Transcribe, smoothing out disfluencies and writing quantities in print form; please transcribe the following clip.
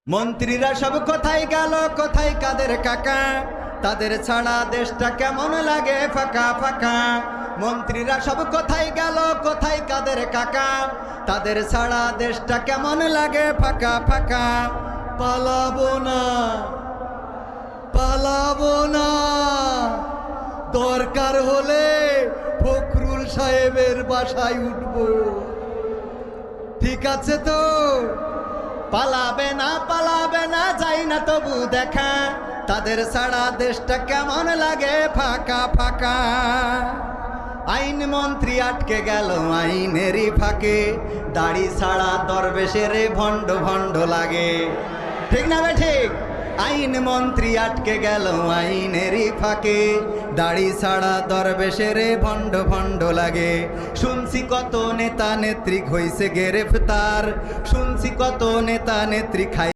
মন্ত্রীরা সব কোথায় গেল, কোথায় কাদের কাকা? তাদের ছাড়া দেশটা কেমন লাগে ফাঁকা ফাঁকা। মন্ত্রীরা সব কোথায় গেল, কোথায় কাদের কাকা? তাদের ছাড়া দেশটা কেমন লাগে ফাঁকা ফাঁকা। পালাবো না, পালাবো না, দরকার হলে ফখরুল সাহেবের বাসায় উঠবো। ঠিক আছে তো? পালাবে না, পালাবে না, যাই না তবু দেখা। তাদের ছাড়া দেশটা কেমন লাগে ফাঁকা ফাঁকা। আইন মন্ত্রী আটকে গেল আইনেরই ফাঁকে, দাড়ি ছাড়া দরবেশের ভণ্ড ভণ্ড লাগে। ঠিক না বে ঠিক? আইন মন্ত্রী আটকে গেল আইনেরই ফাঁকে, দাড়ি ছাড়া দরবেশের ভণ্ড ভণ্ড লাগে। শুনছি কত নেতা নেত্রী হইছে গ্রেফতার, শুনছি কত নেতা নেত্রী খাই